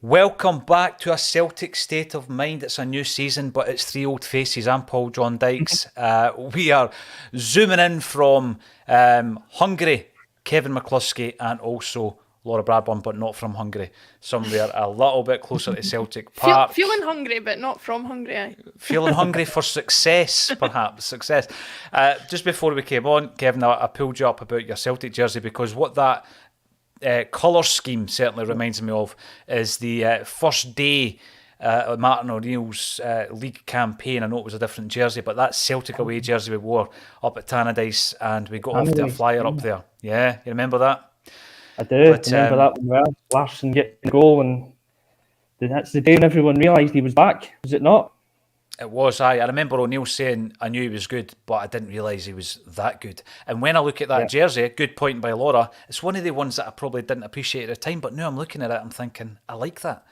Welcome back to a Celtic state of mind. It's a new season, but it's three old faces. I'm Paul John Dykes. We are zooming in from Hungary, Kevin McCluskey, and also Laura Bradburn, but not from Hungary. Somewhere a little bit closer to Celtic Park. Feeling hungry, but not from Hungary. Aye. Feeling hungry for success, perhaps. Success. Just before we came on, Kevin, I pulled you up about your Celtic jersey because what that colour scheme certainly reminds me of is the first day of Martin O'Neill's league campaign. I know it was a different jersey, but that Celtic away jersey we wore up at Tannadice, and we got off to a flyer up there. Yeah, you remember that? I do remember that one well. Larson getting the goal, and that's the day when everyone realised he was back, was it not? It was, I remember O'Neill saying I knew he was good, but I didn't realise he was that good. And when I look at that jersey, good point by Laura, it's one of the ones that I probably didn't appreciate at the time, but now I'm looking at it, I'm thinking, I like that.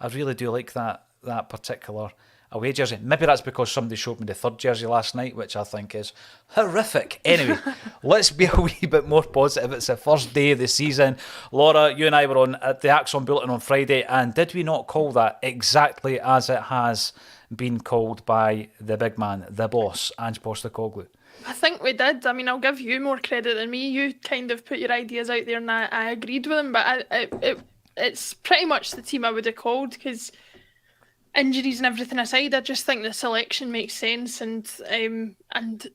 I really do like that particular away jersey. Maybe that's because somebody showed me the third jersey last night, which I think is horrific. Anyway, let's be a wee bit more positive. It's the first day of the season. Laura, you and I were on at the Acsom Bulletin on Friday, and did we not call that exactly as it has been called by the big man, the boss, Ange Postecoglou? I think we did. I mean, I'll give you more credit than me. You kind of put your ideas out there and I agreed with them, but it's pretty much the team I would have called because injuries and everything aside, I just think the selection makes sense, and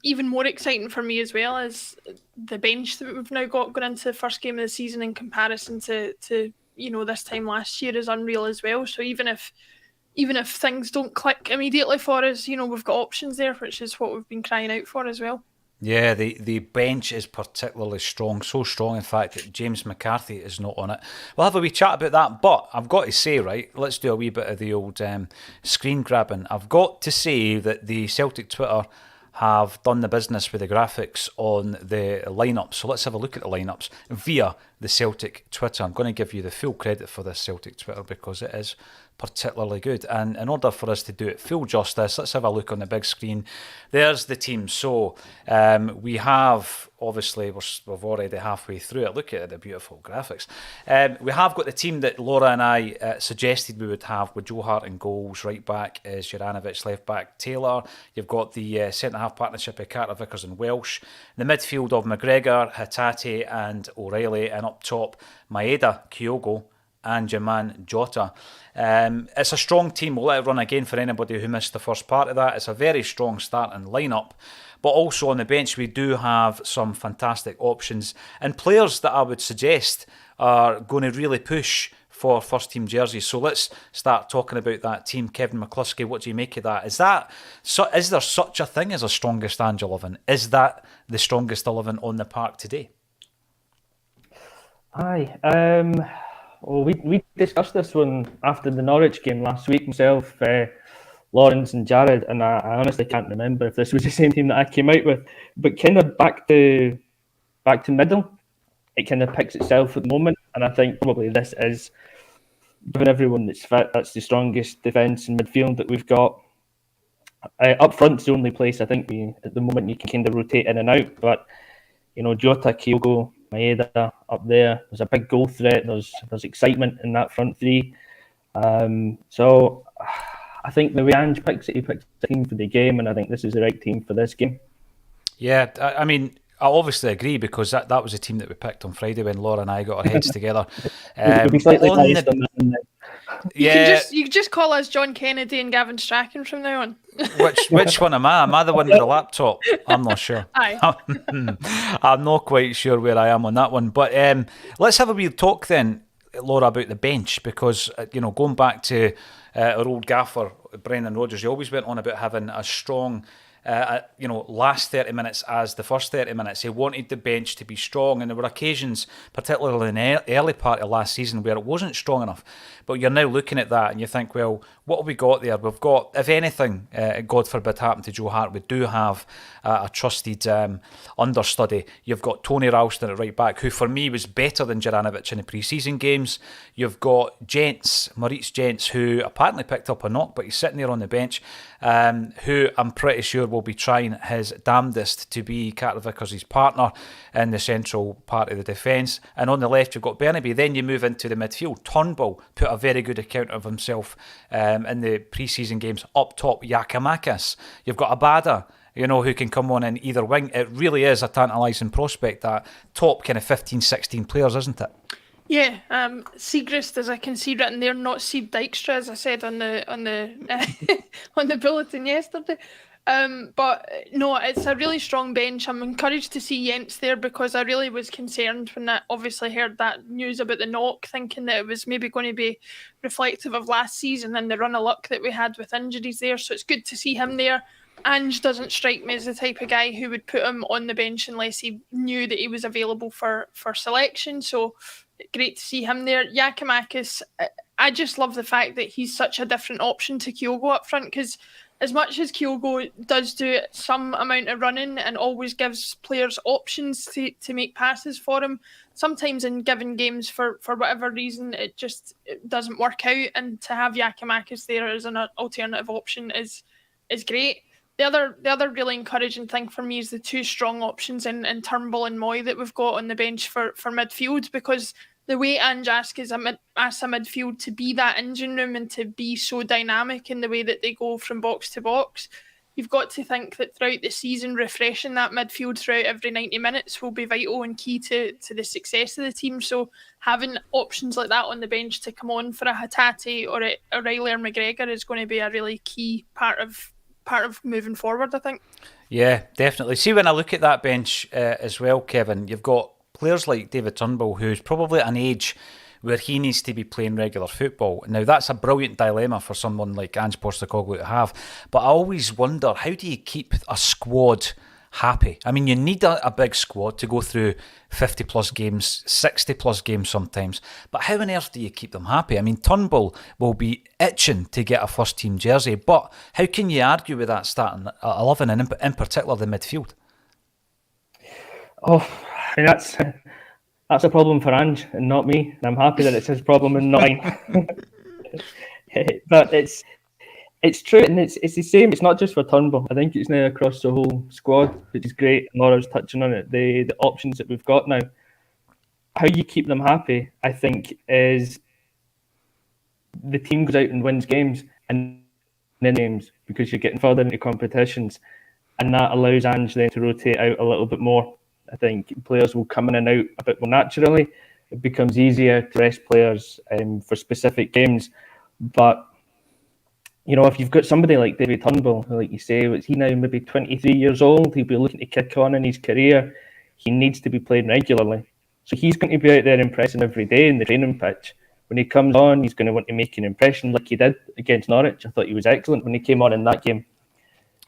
even more exciting for me as well is the bench that we've now got going into the first game of the season in comparison to this time last year is unreal as well. So even if things don't click immediately for us, we've got options there, which is what we've been crying out for as well. Yeah, the bench is particularly strong. So strong, in fact, that James McCarthy is not on it. We'll have a wee chat about that, but I've got to say, right, let's do a wee bit of the old screen grabbing. I've got to say that the Celtic Twitter have done the business with the graphics on the lineups. So let's have a look at the lineups via the Celtic Twitter. I'm going to give you the full credit for this Celtic Twitter because it is particularly good. And in order for us to do it full justice, let's have a look on the big screen. There's the team. So we have, obviously, we've already halfway through it. Look at the beautiful graphics. We have got the team that Laura and I suggested we would have with Joe Hart in goals. Right back is Juranovic, left back Taylor. You've got the centre-half partnership of Carter, Vickers and Welsh. The midfield of McGregor, Hatate and O'Reilly. And up top, Maeda, Kyogo and Jaman Jota. It's a strong team. We'll let it run again for anybody who missed the first part of that. It's a very strong starting lineup. But also on the bench, we do have some fantastic options and players that I would suggest are going to really push for first team jerseys. So let's start talking about that team. Kevin McCluskey, what do you make of that? Is there such a thing as a strongest Ange 11? Is that the strongest 11 on the park today? Aye. Well, we discussed this one after the Norwich game last week, myself, Lawrence and Jared, and I honestly can't remember if this was the same team that I came out with. But kind of back to middle, it kind of picks itself at the moment, and I think probably this is, given everyone that's fit, that's the strongest defence and midfield that we've got. Up front's the only place I think at the moment you can kind of rotate in and out, but Jota, Kyogo, Maeda up there. There's a big goal threat. There's excitement in that front three. So I think the way Ange picks it, he picks a team for the game, and I think this is the right team for this game. Yeah, I mean, I obviously agree because that was the team that we picked on Friday when Laura and I got our heads together. We'll be slightly biased on that. You can just call us John Kennedy and Gavin Strachan from now on. Which one am I? Am I the one with the laptop? I'm not sure. Aye. I'm not quite sure where I am on that one. But let's have a wee talk then, Laura, about the bench because, going back to our old gaffer, Brendan Rodgers, he always went on about having a strong last 30 minutes as the first 30 minutes. He wanted the bench to be strong, and there were occasions, particularly in the early part of last season, where it wasn't strong enough. But you're now looking at that and you think, well, what have we got there? We've got, if anything, God forbid happened to Joe Hart, we do have a trusted understudy. You've got Tony Ralston at right back, who for me was better than Juranovic in the pre-season games. You've got Moritz Gents, who apparently picked up a knock, but he's sitting there on the bench, who I'm pretty sure will be trying his damnedest to be Carter Vickers' partner in the central part of the defence. And on the left, you've got Bernaby. Then you move into the midfield. Turnbull put a very good account of himself in the pre-season games. Up top, Giakoumakis. You've got Abada, who can come on in either wing. It really is a tantalising prospect, that top kind of 15, 16 players, isn't it? Yeah, Seagrist, as I can see written there, not Sieb Dijkstra, as I said on the on the bulletin yesterday. But no, it's a really strong bench. I'm encouraged to see Jens there, because I really was concerned when I obviously heard that news about the knock, thinking that it was maybe going to be reflective of last season and the run of luck that we had with injuries there. So it's good to see him there. Ange doesn't strike me as the type of guy who would put him on the bench unless he knew that he was available for selection. So great to see him there. Giakoumakis, I just love the fact that he's such a different option to Kyogo up front, because as much as Kyogo does do some amount of running and always gives players options to make passes for him, sometimes in given games, for whatever reason, it doesn't work out. And to have Giakoumakis there as an alternative option is great. The other really encouraging thing for me is the two strong options in Turnbull and Moy that we've got on the bench for midfield, because the way Ange asks a midfield to be that engine room and to be so dynamic in the way that they go from box to box, you've got to think that throughout the season, refreshing that midfield throughout every 90 minutes will be vital and key to the success of the team. So having options like that on the bench to come on for a Hatate or a O'Reilly or McGregor is going to be a really key part of moving forward, I think. Yeah, definitely. See, when I look at that bench as well, Kevin, you've got players like David Turnbull, who's probably at an age where he needs to be playing regular football. Now, that's a brilliant dilemma for someone like Ange Postecoglou to have. But I always wonder, how do you keep a squad happy? I mean, you need a big squad to go through 50 plus games, 60 plus games sometimes. But how on earth do you keep them happy? I mean, Turnbull will be itching to get a first team jersey, but how can you argue with that starting 11 and in particular the midfield? Oh, I mean, that's a problem for Ange and not me. And I'm happy that it's his problem and not mine. But it's true, and it's the same. It's not just for Turnbull. I think it's now across the whole squad, which is great. Laura's touching on it. The options that we've got now. How you keep them happy, I think, is the team goes out and wins games and then games, because you're getting further into competitions, and that allows Ange then to rotate out a little bit more. I think players will come in and out a bit more naturally. It becomes easier to rest players for specific games. But, if you've got somebody like David Turnbull, like you say, is he now maybe 23 years old? He'll be looking to kick on in his career. He needs to be playing regularly. So he's going to be out there impressing every day in the training pitch. When he comes on, he's going to want to make an impression like he did against Norwich. I thought he was excellent when he came on in that game.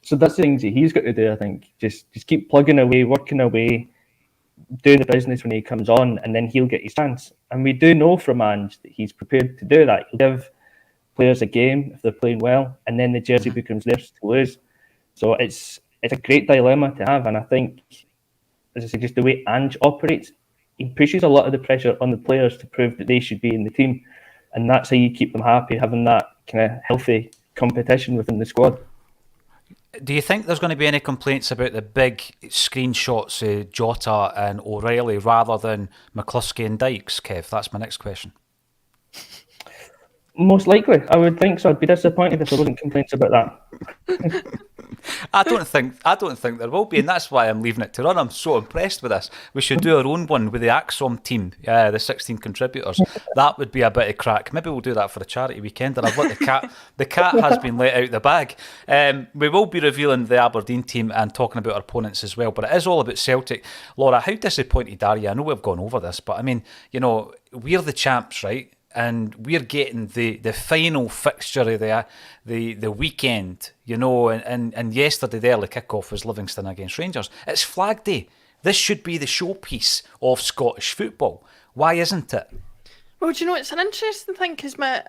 So that's the things that he's got to do, I think. Just keep plugging away, working away, doing the business when he comes on, and then he'll get his chance. And we do know from Ange that he's prepared to do that. He'll give players a game if they're playing well, and then the jersey becomes theirs to lose. So it's a great dilemma to have, and I think, as I said, just the way Ange operates, he pushes a lot of the pressure on the players to prove that they should be in the team, and that's how you keep them happy, having that kind of healthy competition within the squad. Do you think there's going to be any complaints about the big screenshots of Jota and O'Reilly rather than McCluskey and Dykes, Kev? That's my next question. Most likely, I would think so. I'd be disappointed if there wasn't complaints about that. I don't think there will be, and that's why I'm leaving it to run. I'm so impressed with this. We should do our own one with the Acsom team, the 16 contributors. That would be a bit of crack. Maybe we'll do that for a charity weekend. And I've let the cat. The cat has been let out the bag. We will be revealing the Aberdeen team and talking about our opponents as well. But it is all about Celtic. Laura, how disappointed are you? I know we've gone over this, but I mean, we're the champs, right? And we're getting the final fixture of the weekend, and yesterday the early kickoff was Livingston against Rangers. It's Flag Day. This should be the showpiece of Scottish football. Why isn't it? Well, do you know, it's an interesting thing, because my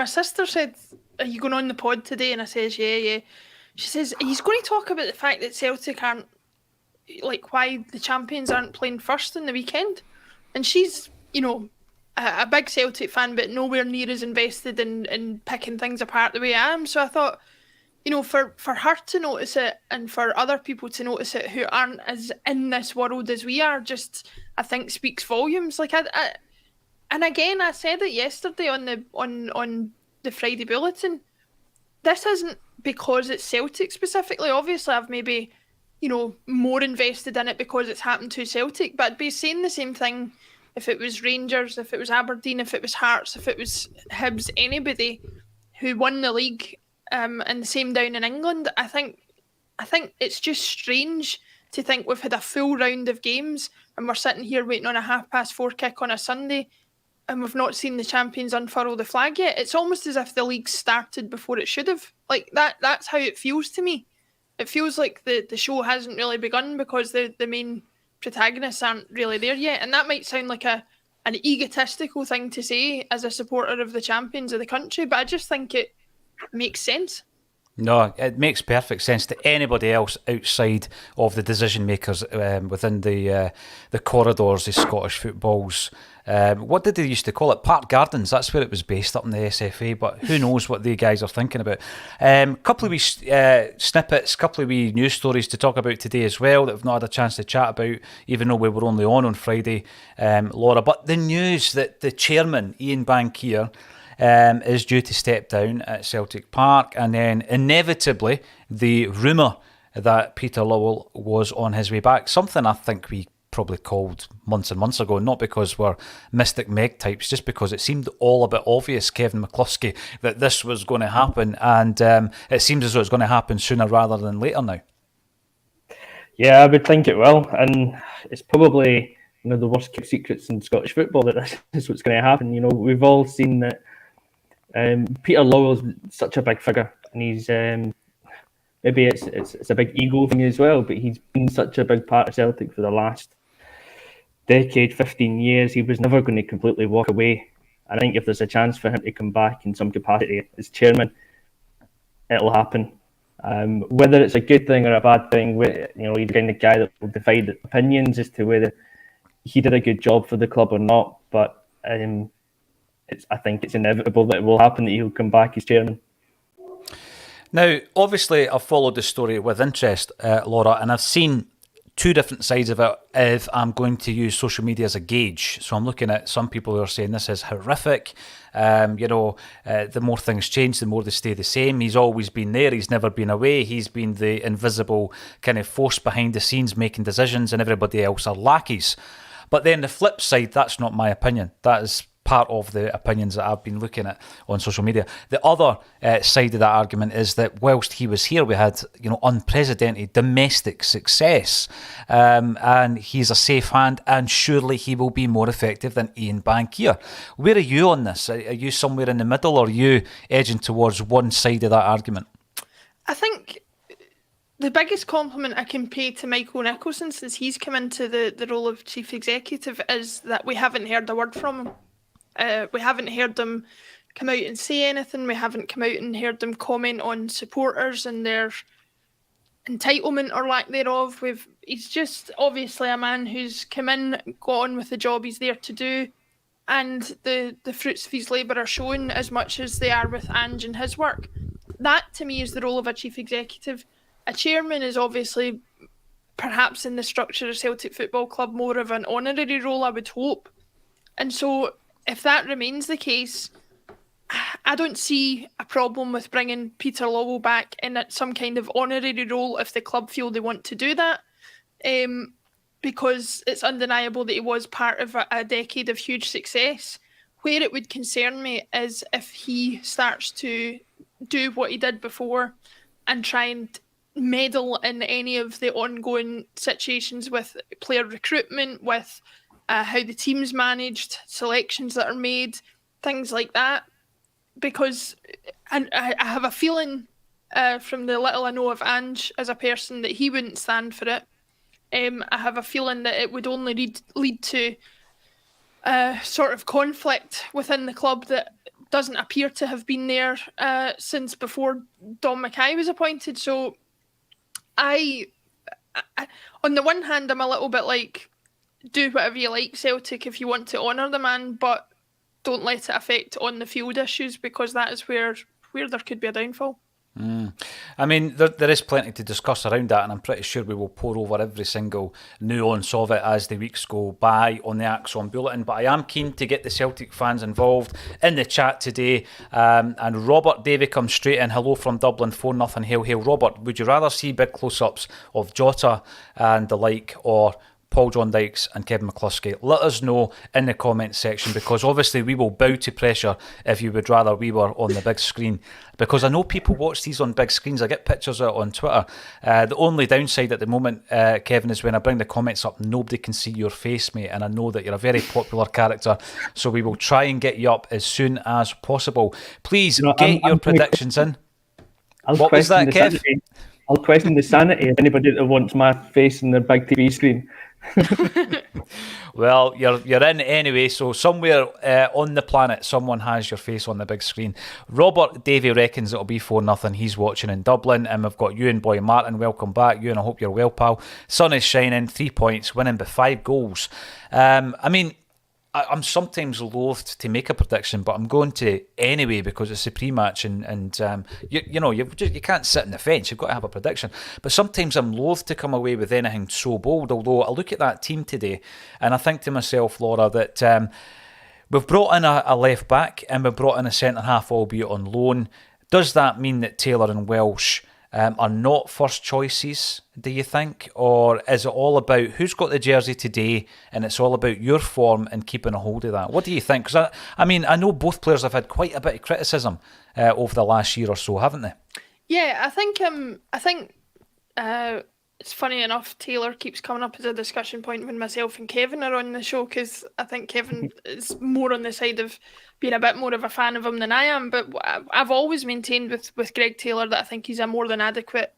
sister said, "Are you going on the pod today?" And I says, yeah. She says, he's going to talk about the fact that Celtic aren't, like, why the champions aren't playing first in the weekend. And she's, a big Celtic fan, but nowhere near as invested in picking things apart the way I am. So I thought, for her to notice it and for other people to notice it who aren't as in this world as we are, just I think speaks volumes. Like and again, I said it yesterday on the Friday bulletin. This isn't because it's Celtic specifically. Obviously, I've maybe more invested in it because it's happened to Celtic, but I'd be saying the same thing if it was Rangers, if it was Aberdeen, if it was Hearts, if it was Hibs, anybody who won the league, and the same down in England. I think it's just strange to think we've had a full round of games and we're sitting here waiting on a 4:30 kick on a Sunday and we've not seen the champions unfurl the flag yet. It's almost as if the league started before it should have. Like that's how it feels to me. It feels like the show hasn't really begun because the main protagonists aren't really there yet. And that might sound like an egotistical thing to say as a supporter of the champions of the country, but I just think it makes sense. No, it makes perfect sense to anybody else outside of the decision makers within the corridors of Scottish football's. What did they used to call it? Park Gardens. That's where it was based up in the SFA. But who knows what the guys are thinking about? Couple of wee snippets, couple of wee news stories to talk about today as well that we've not had a chance to chat about, even though we were only on Friday, Laura. But the news that the chairman, Ian Bankier, is due to step down at Celtic Park, and then inevitably the rumour that Peter Lowell was on his way back, something I think we probably called months and months ago, not because we're Mystic Meg types, just because it seemed all a bit obvious, Kevin McCluskey, that this was going to happen, and it seems as though it's going to happen sooner rather than later now. Yeah, I would think it will, and it's probably one of the worst kept secrets in Scottish football that this is what's going to happen. We've all seen that Peter Lowell's such a big figure, and he's maybe it's a big ego thing as well, but he's been such a big part of Celtic for the last decade, 15 years. He was never going to completely walk away. And I think if there's a chance for him to come back in some capacity as chairman, it'll happen. Whether it's a good thing or a bad thing, he's the kind of guy that will divide opinions as to whether he did a good job for the club or not. But I think it's inevitable that it will happen, that he'll come back as chairman. Now, obviously, I've followed the story with interest, Laura, and I've seen two different sides of it if I'm going to use social media as a gauge. So I'm looking at some people who are saying this is horrific. The more things change, the more they stay the same. He's always been there. He's never been away. He's been the invisible kind of force behind the scenes making decisions, and everybody else are lackeys. But then the flip side, that's not my opinion. That is part of the opinions that I've been looking at on social media. The other side of that argument is that whilst he was here, we had unprecedented domestic success, and he's a safe hand, and surely he will be more effective than Ian Bankier. Where are you on this? Are you somewhere in the middle, or are you edging towards one side of that argument? I think the biggest compliment I can pay to Michael Nicholson since he's come into the role of chief executive is that we haven't heard a word from him. We haven't heard them come out and say anything. We haven't come out and heard them comment on supporters and their entitlement or lack thereof. He's just obviously a man who's come in, got on with the job he's there to do, and the fruits of his labour are shown as much as they are with Ange and his work. That, to me, is the role of a chief executive. A chairman is obviously, perhaps in the structure of Celtic Football Club, more of an honorary role, I would hope. And so if that remains the case, I don't see a problem with bringing Peter Lowell back in some kind of honorary role if the club feel they want to do that, because it's undeniable that he was part of a decade of huge success. Where it would concern me is if he starts to do what he did before and try and meddle in any of the ongoing situations with player recruitment, with how the team's managed, selections that are made, things like that. Because I have a feeling from the little I know of Ange as a person that he wouldn't stand for it. I have a feeling that it would only lead to sort of conflict within the club that doesn't appear to have been there since before Don Mackay was appointed. So I on the one hand, I'm a little bit like, do whatever you like, Celtic, if you want to honour the man, but don't let it affect on the field issues, because that is where there could be a downfall. I mean, there is plenty to discuss around that, and I'm pretty sure we will pour over every single nuance of it as the weeks go by on the Acsom Bulletin. But I am keen to get the Celtic fans involved in the chat today. And Robert Davey comes straight in. Hello from Dublin, 4-0, hail, hail. Robert, would you rather see big close-ups of Jota and the like, or Paul John Dykes and Kevin McCluskey? Let us know in the comments section, because obviously we will bow to pressure if you would rather we were on the big screen, because I know people watch these on big screens. I get pictures out on Twitter. The only downside at the moment, Kevin, is when I bring the comments up, nobody can see your face, mate, and I know that you're a very popular character, so we will try and get you up as soon as possible. Please get your predictions in. What was that, Kev? I'll question the sanity of anybody that wants my face on their big TV screen. Well, you're in anyway, so somewhere on the planet someone has your face on the big screen. Robert Davey reckons it'll be 4-0. He's watching in Dublin, and we've got Ewan Boy Martin. Welcome back, Ewan. I hope you're well, pal. Sun is shining, 3 points, winning by 5 goals. I mean, I'm sometimes loath to make a prediction, but I'm going to anyway because it's a pre-match, and you can't sit on the fence. You've got to have a prediction. But sometimes I'm loath to come away with anything so bold. Although I look at that team today, and I think to myself, Laura, that we've brought in a left back and we've brought in a centre half, albeit on loan. Does that mean that Taylor and Welsh are not first choices, do you think? Or is it all about who's got the jersey today, and it's all about your form and keeping a hold of that? What do you think? Because I mean, I know both players have had quite a bit of criticism over the last year or so, haven't they? Yeah, I think it's funny enough, Taylor keeps coming up as a discussion point when myself and Kevin are on the show, because I think Kevin is more on the side of being a bit more of a fan of him than I am. But I've always maintained with Greg Taylor that I think he's a more than adequate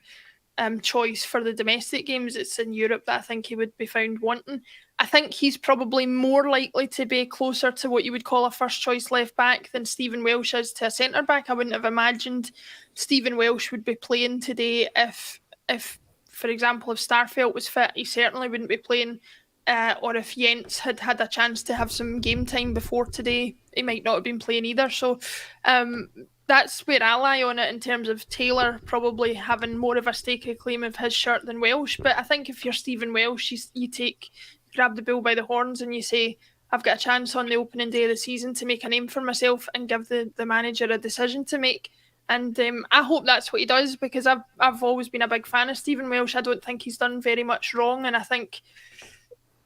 choice for the domestic games. It's in Europe that I think he would be found wanting. I think he's probably more likely to be closer to what you would call a first choice left back than Stephen Welsh is to a centre back. I wouldn't have imagined Stephen Welsh would be playing today if for example, if Starfelt was fit, he certainly wouldn't be playing. Or if Jens had had a chance to have some game time before today, he might not have been playing either. So that's where I lie on it, in terms of Taylor probably having more of a stake of claim of his shirt than Welsh. But I think if you're Stephen Welsh, you grab the bull by the horns and you say, I've got a chance on the opening day of the season to make a name for myself and give the manager a decision to make. And I hope that's what he does, because I've always been a big fan of Stephen Welsh. I don't think he's done very much wrong, and I think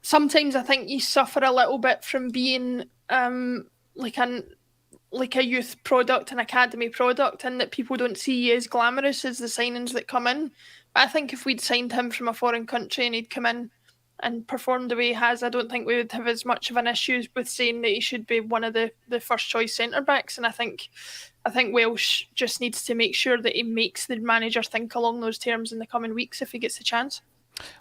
sometimes you suffer a little bit from being like a youth product, an academy product, and that people don't see you as glamorous as the signings that come in. But I think if we'd signed him from a foreign country and he'd come in and performed the way he has, I don't think we would have as much of an issue with saying that he should be one of the first choice centre backs. And I think Welsh just needs to make sure that he makes the manager think along those terms in the coming weeks if he gets the chance.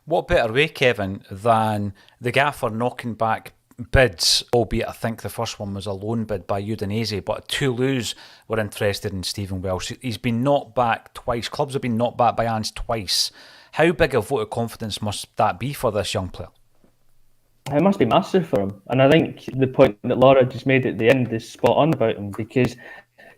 What better way, Kevin, than the gaffer knocking back bids, albeit I think the first one was a loan bid by Udinese, but Toulouse were interested in Stephen Welsh. He's been knocked back twice. Clubs have been knocked back by Ange twice. How big a vote of confidence must that be for this young player? It must be massive for him. And I think the point that Laura just made at the end is spot on about him, because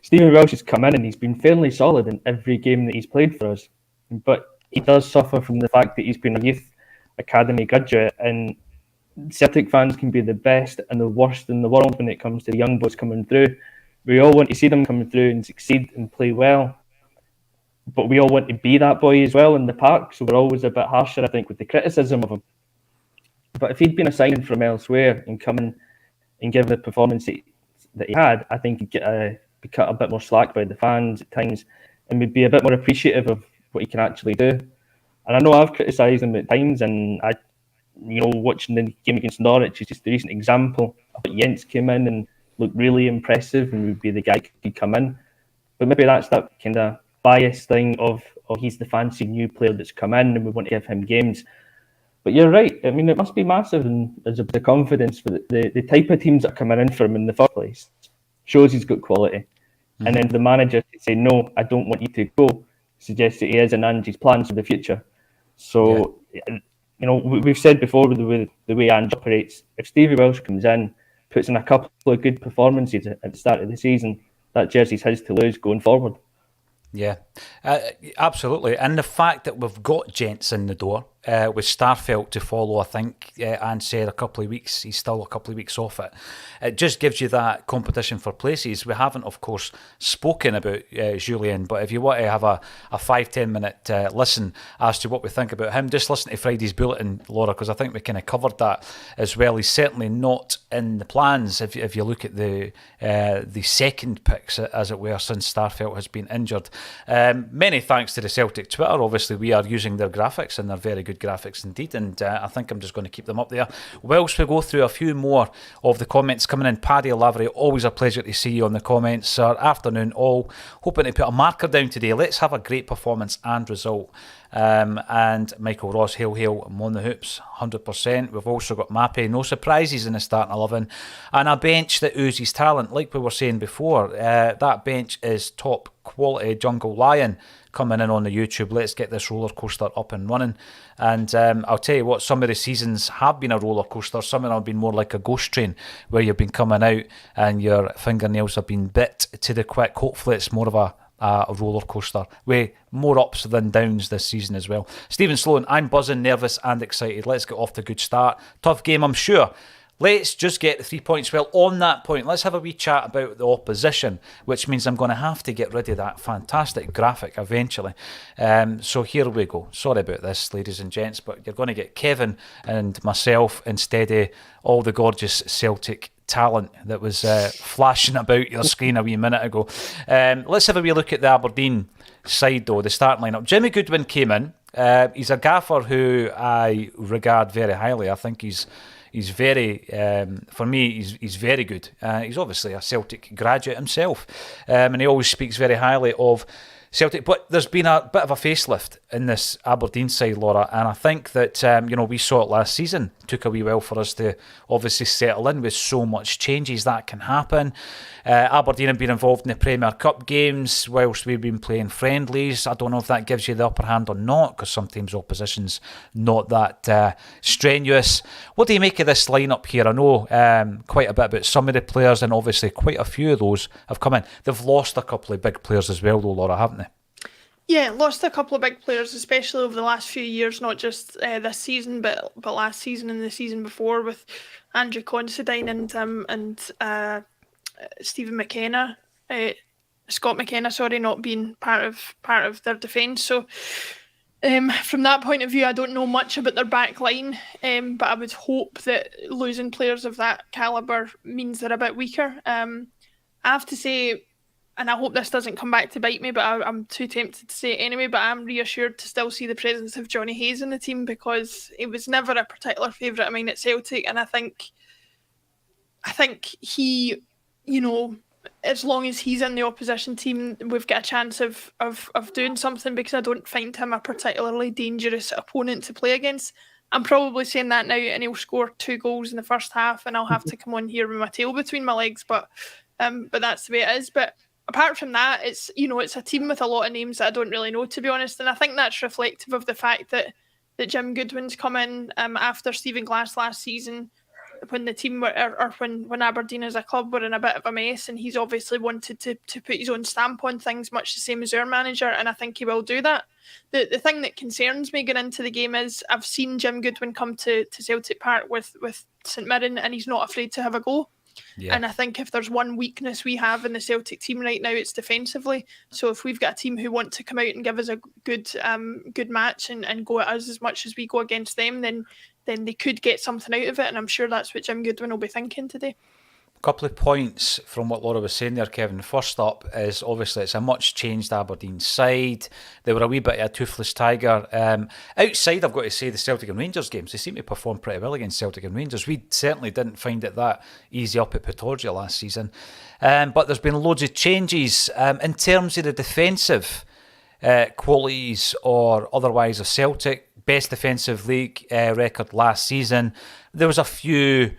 Stephen Welsh has come in and he's been fairly solid in every game that he's played for us. But he does suffer from the fact that he's been a youth academy graduate, and Celtic fans can be the best and the worst in the world when it comes to the young boys coming through. We all want to see them coming through and succeed and play well, but we all want to be that boy as well in the park, so we're always a bit harsher, I think, with the criticism of him. But if he'd been a signing from elsewhere and come in and give the performance that he had, I think he'd be cut a bit more slack by the fans at times, and would be a bit more appreciative of what he can actually do. And I know I've criticised him at times, and watching the game against Norwich is just a recent example. I thought Jens came in and looked really impressive and would be the guy who could come in. But maybe that's that kind of bias thing of he's the fancy new player that's come in and we want to give him games. But you're right. I mean, it must be massive, and there's a bit of confidence for the type of teams that are coming in for him in the first place. Shows he's got quality. Mm-hmm. And then the manager to say, no, I don't want you to go, suggests that he is in Ange's plans for the future. So, we've said before with the way Ange operates, if Stevie Welsh comes in, puts in a couple of good performances at the start of the season, that jersey's his to lose going forward. Yeah. Absolutely. And the fact that we've got gents in the door, with Starfelt to follow, I think Anne said a couple of weeks, he's still a couple of weeks off it. It just gives you that competition for places. We haven't, of course, spoken about Julian, but if you want to have a 5-10 minute listen as to what we think about him, just listen to Friday's bulletin, Laura, because I think we kind of covered that as well. He's certainly not in the plans if you look at the second picks, as it were, since Starfelt has been injured. Many thanks to the Celtic Twitter. Obviously, we are using their graphics, and they're very good graphics indeed, and I think I'm just going to keep them up there. Whilst we go through a few more of the comments coming in, Paddy Lavery, always a pleasure to see you on the comments, sir. Afternoon all. Hoping to put a marker down today. Let's have a great performance and result. And Michael Ross, hail, I'm on the hoops, 100%. We've also got Mappy, no surprises in the starting 11, and a bench that oozes talent. Like we were saying before, that bench is top quality. Jungle Lion coming in on the YouTube. Let's get this roller coaster up and running. And I'll tell you what, some of the seasons have been a roller coaster. Some of them have been more like a ghost train, where you've been coming out and your fingernails have been bit to the quick. Hopefully it's more of a roller coaster with more ups than downs this season as well. Stephen Sloan, I'm buzzing, nervous and excited. Let's get off to a good start. Tough game, I'm sure. Let's just get the 3 points. Well, on that point, let's have a wee chat about the opposition, which means I'm going to have to get rid of that fantastic graphic eventually. So here we go. Sorry about this, ladies and gents, but you're going to get Kevin and myself instead of all the gorgeous Celtic talent that was flashing about your screen a wee minute ago. Let's have a wee look at the Aberdeen side, though, the starting lineup. Jimmy Goodwin came in. He's a gaffer who I regard very highly. I think he's very, for me, he's very good. He's obviously a Celtic graduate himself, and he always speaks very highly of Celtic. But there's been a bit of a facelift in this Aberdeen side, Laura, and I think that we saw it last season. Took a wee while for us to obviously settle in with so much changes that can happen. Aberdeen have been involved in the Premier Cup games whilst we've been playing friendlies. I don't know if that gives you the upper hand or not, because sometimes opposition's not that strenuous. What do you make of this lineup here? I know quite a bit about some of the players, and obviously quite a few of those have come in. They've lost a couple of big players as well, though, Laura, haven't they? Yeah, lost a couple of big players, especially over the last few years, not just this season, but last season and the season before, with Andrew Considine and Stephen McKenna, Scott McKenna, sorry, not being part of their defence. So from that point of view, I don't know much about their back line, but I would hope that losing players of that calibre means they're a bit weaker. I have to say, and I hope this doesn't come back to bite me, but I'm too tempted to say it anyway, but I'm reassured to still see the presence of Johnny Hayes in the team, because he was never a particular favourite of mine at Celtic, and I think he, as long as he's in the opposition team, we've got a chance of doing something, because I don't find him a particularly dangerous opponent to play against. I'm probably saying that now, and he'll score 2 goals in the first half, and I'll have to come on here with my tail between my legs, but that's the way it is. But apart from that, it's a team with a lot of names that I don't really know, to be honest, and I think that's reflective of the fact that Jim Goodwin's come in after Stephen Glass last season, when the team when Aberdeen as a club were in a bit of a mess, and he's obviously wanted to put his own stamp on things, much the same as our manager, and I think he will do that. The thing that concerns me going into the game is I've seen Jim Goodwin come to Celtic Park with St Mirren, and he's not afraid to have a go. Yeah. And I think if there's one weakness we have in the Celtic team right now, it's defensively. So if we've got a team who want to come out and give us a good match and go at us as much as we go against them, then they could get something out of it. And I'm sure that's what Jim Goodwin will be thinking today. Couple of points from what Laura was saying there, Kevin. First up is obviously it's a much changed Aberdeen side. They were a wee bit of a toothless tiger. Outside, I've got to say, the Celtic and Rangers games, they seem to perform pretty well against Celtic and Rangers. We certainly didn't find it that easy up at Pittodrie last season. But there's been loads of changes in terms of the defensive qualities or otherwise of Celtic. Best defensive league record last season. There was a few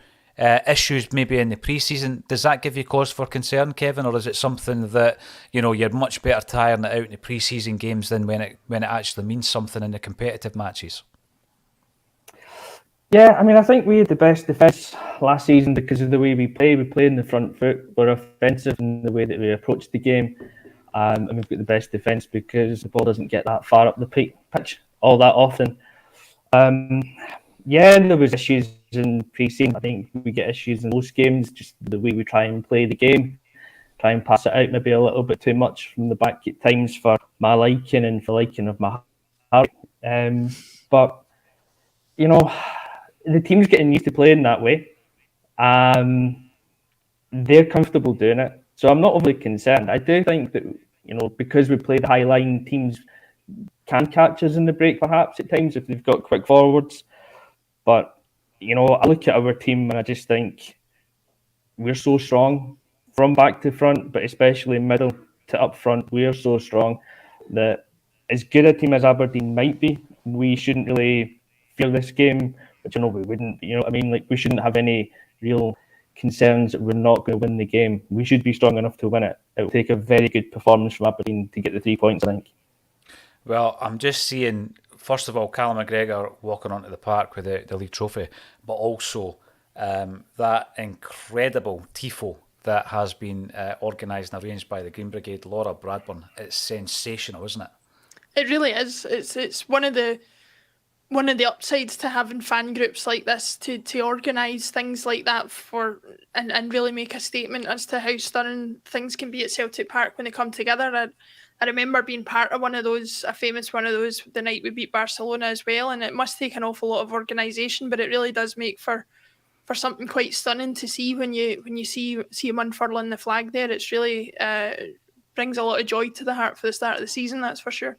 issues maybe in the pre-season. Does that give you cause for concern, Kevin, or is it something that you're much better tiring it out in the pre-season games than when it actually means something in the competitive matches? Yeah, I mean, I think we had the best defence last season because of the way we play. We play in the front foot. We're offensive in the way that we approach the game. and we've got the best defence because the ball doesn't get that far up the pitch all that often. Yeah, there was issues in pre-season. I think we get issues in most games, just the way we try and play the game, try and pass it out maybe a little bit too much from the back at times for my liking and for liking of my heart. But, you know, the team's getting used to playing that way. They're comfortable doing it. So I'm not overly concerned. I do think that, you know, because we play the high line, teams can catch us in the break perhaps at times if they've got quick forwards. But, you know, I look at our team and I just think we're so strong from back to front, but especially middle to up front. We're so strong that as good a team as Aberdeen might be, we shouldn't really fear this game, which I know we wouldn't. You know what I mean? Like, we shouldn't have any real concerns that we're not going to win the game. We should be strong enough to win it. It will take a very good performance from Aberdeen to get the 3 points, I think. Well, I'm just seeing, first of all, Callum McGregor walking onto the park with the league trophy, but also that incredible tifo that has been organised and arranged by the Green Brigade, Laura Bradburn. It's sensational, isn't it? It really is. It's one of the upsides to having fan groups like this to organise things like that for and really make a statement as to how stunning things can be at Celtic Park when they come together. I remember being part of a famous one of those, the night we beat Barcelona as well, and it must take an awful lot of organisation, but it really does make for something quite stunning to see when you see them unfurling the flag there. It's really brings a lot of joy to the heart for the start of the season, that's for sure.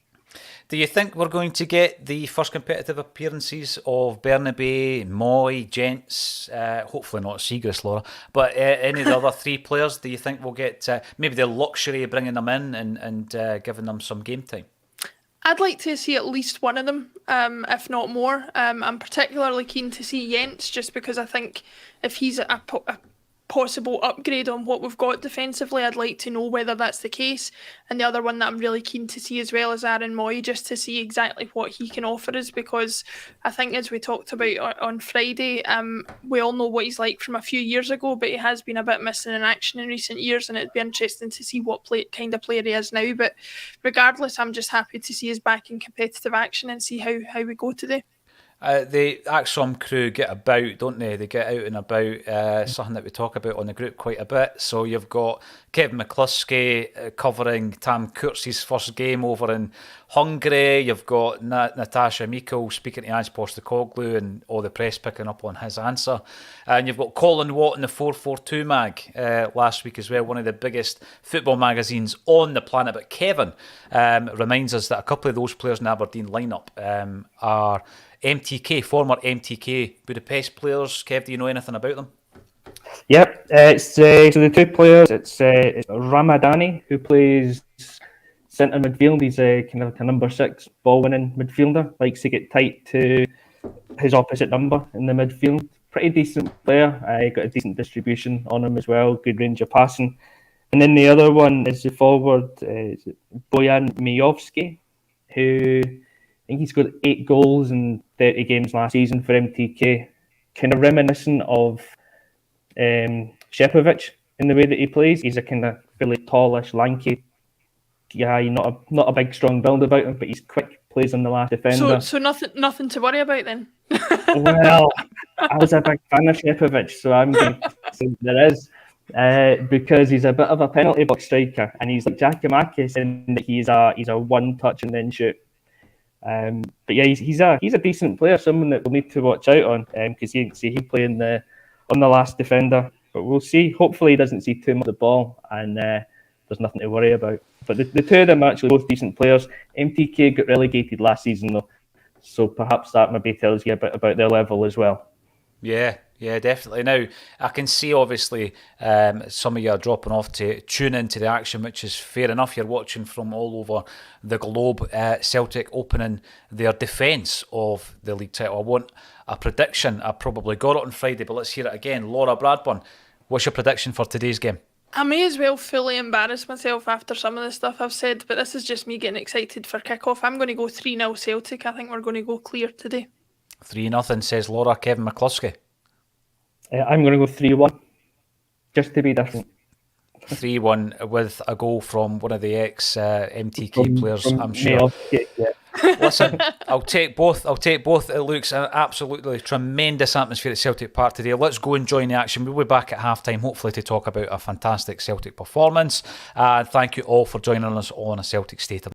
Do you think we're going to get the first competitive appearances of Bernabei, Moy, Gents, hopefully not Seagrass, Laura, but any of the other 3 players? Do you think we'll get maybe the luxury of bringing them in and giving them some game time? I'd like to see at least one of them, if not more. I'm particularly keen to see Jens, just because I think if he's a possible upgrade on what we've got defensively, I'd like to know whether that's the case. And the other one that I'm really keen to see as well is Aaron Moy, just to see exactly what he can offer us, because I think, as we talked about on Friday, we all know what he's like from a few years ago, but he has been a bit missing in action in recent years, and it'd be interesting to see what kind of player he is now. But regardless, I'm just happy to see us back in competitive action and see how we go today. The Acsom crew get about, don't they? They get out and about, something that we talk about on the group quite a bit. So you've got Kevin McCluskey covering Tam Kurtz's first game over in Hungary. You've got Natasha Meikle speaking to Ange Postecoglou and all the press picking up on his answer. And you've got Colin Watt in the 442 mag last week as well, one of the biggest football magazines on the planet. But Kevin reminds us that a couple of those players in the Aberdeen lineup are MTK, former MTK Budapest players. Kev, do you know anything about them? Yep, it's so the 2 players. It's Ramadani, who plays centre midfield. He's kind of like a number 6 ball-winning midfielder. Likes to get tight to his opposite number in the midfield. Pretty decent player. Got a decent distribution on him as well. Good range of passing. And then the other one is the forward, Bojan Mijovski, who I think he's got 8 goals in 30 games last season for MTK. Kind of reminiscent of Shepovic in the way that he plays. He's a kind of fairly tallish, lanky guy, not a big, strong build about him, but he's quick, plays on the last defender. So nothing to worry about then. Well, I was a big fan of Shepovic, so I'm going to say there is. Because he's a bit of a penalty box striker, and he's like Giacomakis in that he's a one touch and then shoot. But yeah, he's a decent player, someone that we'll need to watch out on, because you can see him playing on the last defender. But we'll see. Hopefully, he doesn't see too much of the ball, and there's nothing to worry about. But the 2 of them are actually both decent players. MTK got relegated last season though, so perhaps that maybe tells you a bit about their level as well. Yeah, definitely. Now, I can see, obviously, some of you are dropping off to tune into the action, which is fair enough. You're watching from all over the globe. Celtic opening their defence of the league title. I want a prediction. I probably got it on Friday, but let's hear it again. Laura Bradburn, what's your prediction for today's game? I may as well fully embarrass myself after some of the stuff I've said, but this is just me getting excited for kick-off. I'm going to go 3-0 Celtic. I think we're going to go clear today. 3-0, says Laura. Kevin McCluskey. I'm going to go 3-1, just to be different. 3-1 with a goal from one of the ex-MTK players, I'm sure. Mayotte, yeah. Listen, I'll take both. It looks an absolutely tremendous atmosphere at Celtic Park today. Let's go and join the action. We'll be back at half-time, hopefully, to talk about a fantastic Celtic performance. Thank you all for joining us on A Celtic State of